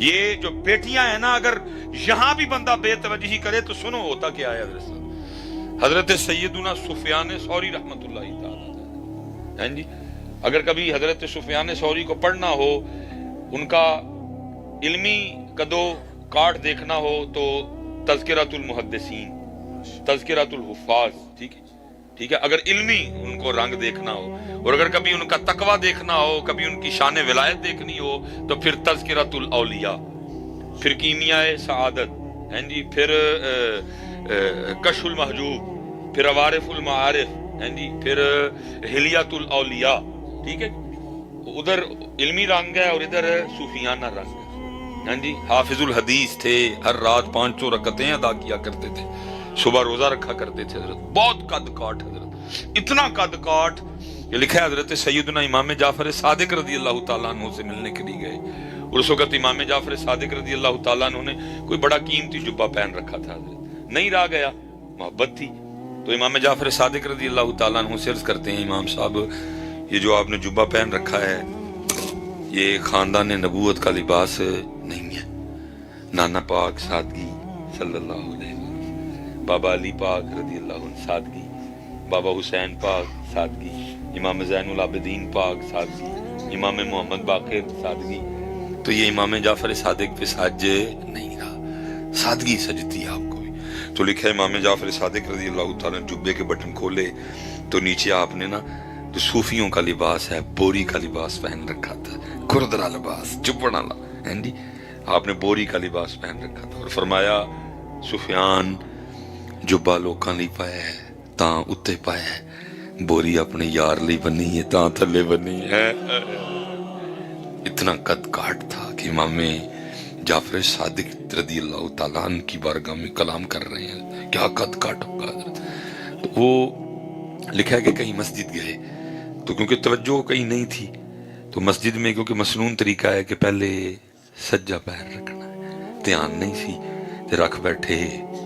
یہ جو بیٹیاں ہیں نا، اگر یہاں بھی بندہ بے توجہی کرے تو سنو ہوتا کیا ہے حضرت سیدنا سفیان ثوری رحمت اللہ تعالی، ہیں جی، اگر کبھی حضرت سفیان ثوری کو پڑھنا ہو، ان کا علمی کدو کاٹ دیکھنا ہو تو تذکرۃ المحدثین، تذکرۃ الحفاظ، ٹھیک ہے، اگر علمی ان کو رنگ دیکھنا ہو، اور اگر کبھی ان کا تقوی دیکھنا ہو، کبھی ان کی شان ولایت دیکھنی ہو تو پھر تذکرۃ الاولیاء، پھر کیمیاء سعادت، ہیں جی، پھر کشف المحجوب، پھر عوارف المعارف، ہیں جی، پھر حلیۃ الاولیاء، ٹھیک ہے، ادھر علمی رنگ ہے اور ادھر صوفیانہ رنگ ہے، ہیں جی، حافظ الحدیث تھے، ہر رات 500 رکعتیں ادا کیا کرتے تھے، صبح روزہ رکھا کرتے تھے حضرت، بہت قد کاٹ حضرت، اتنا قد کاٹ کہ لکھا ہے حضرت سیدنا امام جعفر صادق رضی اللہ تعالیٰ عنہ سے ملنے کے لیے گئے، اور اس وقت امام جعفر صادق رضی اللہ تعالیٰ عنہ نے کوئی بڑا قیمتی جبہ پہن رکھا تھا حضرت، نہیں رہا گیا، محبت تھی، تو امام جعفر صادق رضی اللہ تعالیٰ عنہ سے عرض کرتے ہیں، امام صاحب یہ جو آپ نے جبہ پہن رکھا ہے یہ خاندان نبوت کا لباس نہیں ہے، نانا پاک سادگی صلی اللہ علیہ وسلم، بابا علی پاک رضی اللہ عنہ سادگی، بابا حسین پاک سادگی، امام زین العابدین پاک سادگی، امام محمد باقر سادگی، تو یہ امام جعفر صادق پہ ساج نہیں رہا، سادگی سجتی ہے آپ کو بھی، تو لکھا ہے امام جعفر صادق رضی اللہ تعالیٰ نے جبے کے بٹن کھولے تو نیچے آپ نے نا جو صوفیوں کا لباس ہے، بوری کا لباس پہن رکھا تھا، کردرا لباس، چپڑا لا، ہیں جی، آپ نے بوری کا لباس پہن رکھا تھا، اور فرمایا سفیان جبا لوکاں لی پایا ہے تاں اتے پایا ہے، بوری اپنے یار لی بنی ہے تاں تھلے بنی ہے، اتنا قد کاٹ تھا کہ امام جعفر صادق رضی اللہ تعالیٰ عنہ کی بارگاہ میں کلام کر رہے ہیں، کیا قد کاٹ ہوگا حضرت، تو وہ لکھا ہے کہ کہیں مسجد گئے تو کیونکہ توجہ کہیں نہیں تھی تو مسجد میں کیونکہ مسنون طریقہ ہے کہ پہلے سجا پیر رکھنا ہے، دھیان نہیں سی تو رکھ بیٹھے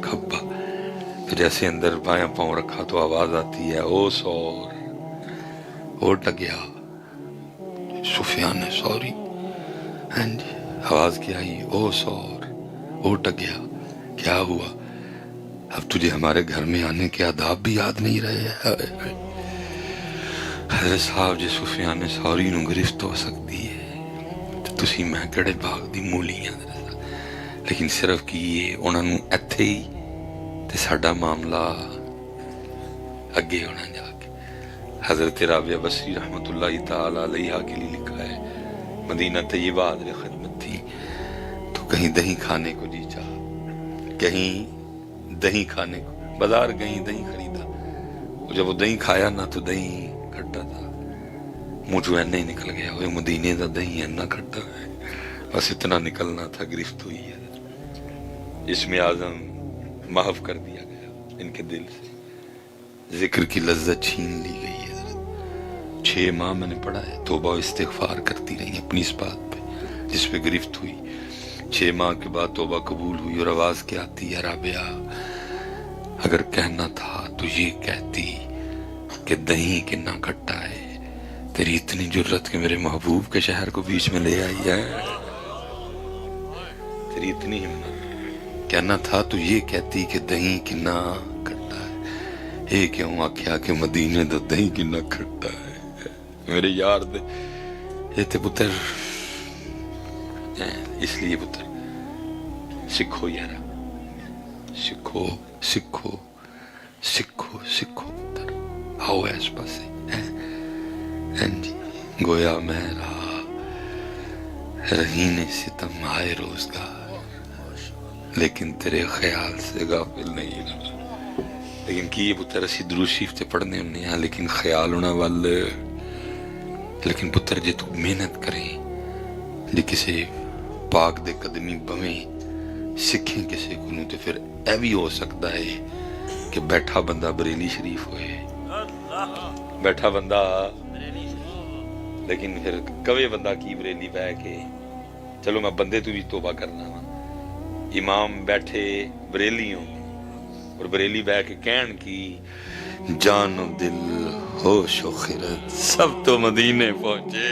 کھبا، پھر جیسے اندر بایاں پاؤں رکھا تو آواز آتی ہے او سور، او ڈگیا سفیان ثوری، ہاں جی، آواز کیا آئی او سور، او ڈگیا، کیا ہوا، اب تجھے ہمارے گھر میں آنے کے آداب بھی یاد نہیں رہے، حضرت صاحب جی سفیان ثوری نو گرفت ہو سکتی ہے تو تسی میں کڑے باغ دی مولیاں، لیکن صرف کی یہ انہوں نے ایتھے ہی تے ساڈا معاملہ اگے ہونا جا کے، حضرت رابعہ بصری رحمت اللہ تعالی علیہ کے لیے لکھا ہے مدینہ طیبہ حاضر خدمت تھی تو کہیں دہی کھانے کو جی چاہ، کہیں دہی کھانے کو، بازار گئی دہی خریدا، جب وہ دہی کھایا نہ تو دہی کھٹا تھا، منہ چو ایسا ہی نکل گیا، وہ مدینے کا دہی ایسا کھٹا ہے، بس اتنا نکلنا تھا، گرفت ہوئی ہے، اسم اعظم محو کر دیا گیا ان کے دل سے، ذکر کی لذت چھین لی گئی ہے، 6 ماہ میں نے پڑھا ہے توبہ و استغفار کرتی رہی اپنی اس بات پہ جس پہ گرفت ہوئی، 6 ماہ کے بعد توبہ قبول ہوئی، اور آواز کیا آتی ہے رابعہ اگر کہنا تھا تو یہ کہتی کہ دہی کنا کھٹا ہے، تیری اتنی جرت کہ میرے محبوب کے شہر کو بیچ میں لے آئی ہے، تیری اتنی ہمت، کہنا تھا تو یہ کہتی کہ دہی کنا کھٹا ہے، اے کیوں آکھیا کہ مدینے دا دہی کنا کھٹا ہے، میرے یار دے یہ تے پتر، اس لیے پتر سکھو یارا، سکھو سکھو سکھو سکھو پتر، آؤ اس پاسے، جی گویا میرا رہین ستم آئے روزگار لیکن تیرے خیال سے غافل نہیں رہا، لیکن کی پتر اسی درود شریف تے پڑھنے ہونے ہیں لیکن خیال ہونا والے، لیکن پتر جے تو محنت کریں، جے کسے پاک دے قدمی بویں سکھیں کسے کو نو، تو پھر اے بھی ہو سکتا ہے کہ بیٹھا بندہ بریلی شریف ہوئے، بیٹھا بندہ، لیکن پھر کوے بندہ کی بریلی بہ کے، چلو میں بندے تو بھی توبہ کرنا ہوں، امام بیٹھے بریلی ہوں اور بریلی بہ کے کہن کی جان و دل ہوش و خرد سب تو مدینے پہنچے،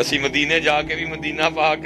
ਅਸੀਂ ਮਦੀਨੇ ਜਾ ਕੇ ਵੀ ਮਦੀਨਾ ਪਾਕ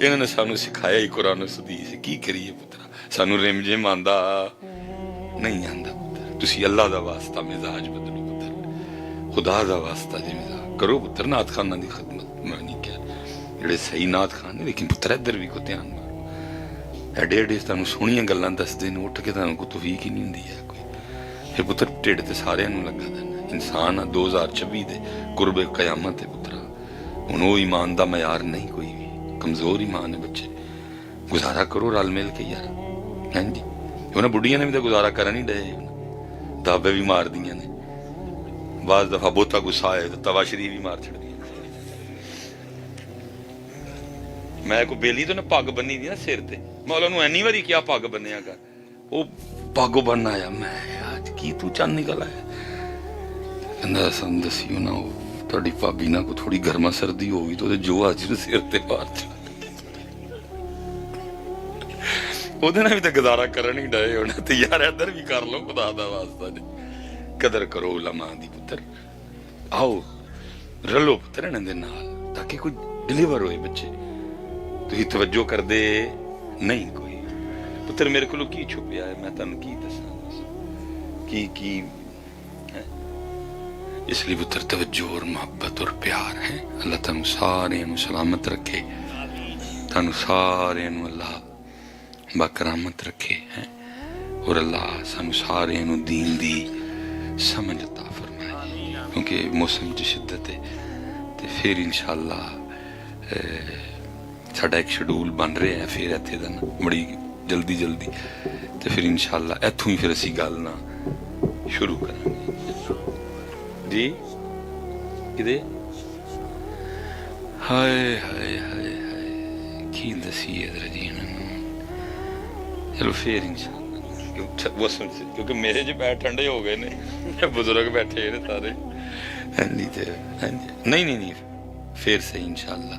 ਇਹਨਾਂ ਨੇ ਸਾਨੂੰ ਸਿਖਾਇਆ ਹੀ ਕੁਰਾਨ ਹਦੀਸ, ਕੀ ਕਰੀਏ ਪੁੱਤਰਾ, ਸਾਨੂੰ ਰਿਮਝਿਮ ਆਂਦਾ ਨਹੀਂ ਆਂਦਾ ਪੁੱਤਰ। ਤੁਸੀਂ ਅੱਲਾ ਦਾ ਵਾਸਤਾ ਮਿਜ਼ਾਜ ਬਦਲੋ ਪੁੱਤਰ, ਖੁਦਾ ਦਾ ਵਾਸਤਾ ਜੀ ਮਿਜ਼ਾਜ ਕਰੋ ਪੁੱਤਰ। ਨਾਤ ਖਾਨਾਂ ਦੀ ਖਿਦਮਤ ਮੈਂ ਨਹੀਂ ਕਿਹਾ, ਜਿਹੜੇ ਸਹੀ ਨਾਤ ਖਾਨ ਨੇ, ਲੇਕਿਨ ਪੁੱਤਰ ਇੱਧਰ ਵੀ ਕੋ ਧਿਆਨ ਮਾਰੋ। ਐਡੇ ਐਡੇ ਤੁਹਾਨੂੰ ਸੋਹਣੀਆਂ ਗੱਲਾਂ ਦੱਸਦੇ ਨੇ, ਉੱਠ ਕੇ ਤੁਹਾਨੂੰ ਕੋਈ ਤੌਫੀਕ ਹੀ ਨਹੀਂ ਹੁੰਦੀ ਹੈ ਕੋਈ। ਫਿਰ ਪੁੱਤਰ ਢਿੱਡ ਤੇ ਸਾਰਿਆਂ ਨੂੰ ਲੱਗਾ ਦੇਣਾ। ਇਨਸਾਨ ਆ 2026 ਦੇ ਕੁਰਬੇ ਕਿਆਮਤ ਹੈ ਪੁੱਤਰਾ। ਹੁਣ ਉਹ ਈਮਾਨ ਦਾ ਮਿਆਰ ਨਹੀਂ ਕੋਈ ਵੀ, ਕਮਜ਼ੋਰ ਈਮਾਨ ਹੈ ਬੱਚੇ। ਗੁਜ਼ਾਰਾ ਕਰੋ ਰਲ ਮਿਲ ਕੇ ਯਾਰ, ਹਾਂਜੀ। ਉਹਨਾਂ ਬੁੱਢੀਆਂ ਨੇ ਵੀ ਤਾਂ ਗੁਜ਼ਾਰਾ ਕਰਨ ਹੀ ਡਏ, ਦਾਬੇ ਵੀ ਮਾਰਦੀਆਂ ਨੇ, ਬਾਜ਼ ਦਫਾ ਬਹੁਤਾ ਗੁੱਸਾ ਆਏ ਤਾਂ ਤਵਾ ਸ਼ਰੀਫ ਵੀ ਮਾਰ ਛੱਡਦੀਆਂ। ਮੈਂ ਕੋ ਬੇਲੀ ਤੋਂ ਨਾ ਪੱਗ ਬੰਨੀ ਦੀ ਨਾ ਸਿਰ ਤੇ, ਮੈਂ ਉਹਨੂੰ ਐਨੀ ਵਾਰੀ ਕਿਹਾ ਪੱਗ ਬੰਨਿਆ ਕਰ, ਉਹ ਪੱਗੋ ਬੰਨ ਆਇਆ। ਮੈਂ ਅੱਜ ਕੀ ਤੂੰ ਚੰਨ ਨਿਕਲ ਆਇਆ? ਕਹਿੰਦਾ ਸਾਨੂੰ ਦੱਸਿਓ ਨਾ, ਉਹ ਤੁਹਾਡੀ ਭਾਬੀ ਨਾਲ ਕੋ ਥੋੜੀ ਗਰਮਾ ਸਰਦੀ ਹੋ ਗਈ ਤਾਂ ਉਹਦੇ ਜੋ ਅੱਜ ਸਿਰ ਤੇ ਮਾਰ ਛੱਡ। ਉਹਦੇ ਨਾਲ ਵੀ ਤਾਂ ਗੁਜ਼ਾਰਾ ਕਰਨ ਹੀ ਡਏ ਹੋਣਾ, ਤੇ ਯਾਰ ਇੱਧਰ ਵੀ ਕਰ ਲਓ ਖੁਦਾ ਦਾ ਵਾਸਤਾ ਜੀ। ਕਦਰ ਕਰੋ ਉਲਮਾ ਦੀ ਪੁੱਤਰ, ਆਓ ਰਲੋ ਪੁੱਤਰ ਇਹਨਾਂ ਦੇ ਨਾਲ, ਤਾਂ ਕਿ ਕੋਈ ਡਿਲੀਵਰ ਹੋਏ ਬੱਚੇ। ਤੁਸੀਂ ਤਵੱਜੋ ਕਰਦੇ ਨਹੀਂ ਕੋਈ ਪੁੱਤਰ। ਮੇਰੇ ਕੋਲੋਂ ਕੀ ਛੁਪਿਆ ਹੈ, ਮੈਂ ਤੁਹਾਨੂੰ ਕੀ ਦੱਸਾਂ, ਕੀ ਹੈ। ਇਸ ਲਈ ਪੁੱਤਰ ਤਵੱਜੋ ਔਰ ਮੁਹੱਬਤ ਔਰ ਪਿਆਰ ਹੈ। ਅੱਲਾਹ ਤੁਹਾਨੂੰ ਸਾਰਿਆਂ ਨੂੰ ਸਲਾਮਤ ਰੱਖੇ, ਤੁਹਾਨੂੰ ਸਾਰਿਆਂ ਨੂੰ ਅੱਲਾਹ ਬਾਕਰਾਮਤ ਰੱਖੇ ਹੈ। ਔਰ ਅੱਲਾਹ ਸਾਨੂੰ ਸਾਰਿਆਂ ਨੂੰ ਦੀਨ ਦੀ ਸਮਝ عطا ਫਰਮਾਏ, ਕਿਉਂਕਿ ਮੌਸਮ 'ਚ ਸ਼ਿੱਦਤ ਹੈ। ਤੇ ਫਿਰ ਇਨਸ਼ਾਅੱਲਾ ਸਾਡਾ ਇੱਕ ਸ਼ਡਿਊਲ ਬਣ ਰਿਹਾ ਹੈ ਫਿਰ ਇੱਥੇ ਦਾ ਨਾ, ਬੜੀ ਜਲਦੀ ਤੇ ਫਿਰ ਇਨਸ਼ਾਅੱਲਾ ਇੱਥੋਂ ਹੀ ਫਿਰ ਅਸੀਂ ਗੱਲ ਨਾ ਸ਼ੁਰੂ ਕਰਾਂਗੇ ਜੀ। ਕਿਤੇ ਹਾਏ ਹਾਏ ਹਾਏ ਹਾਏ ਕੀ ਦਸੀਏ ਜਰਾ ਜੀ ਇਹਨਾਂ ਨੂੰ। ਚਲੋ ਫਿਰ ਇਨਸ਼ਾਅੱਲਾ ਕਿਉਂਕਿ ਮੇਰੇ ਚ ਪੈਰ ਠੰਡੇ ਹੋ ਗਏ ਨੇ, ਬਜ਼ੁਰਗ ਬੈਠੇ ਨੇ ਸਾਰੇ। ਹਾਂਜੀ ਤੇ ਹਾਂਜੀ ਨਹੀਂ ਫਿਰ ਸਹੀ ਇਨਸ਼ਾਅੱਲਾ।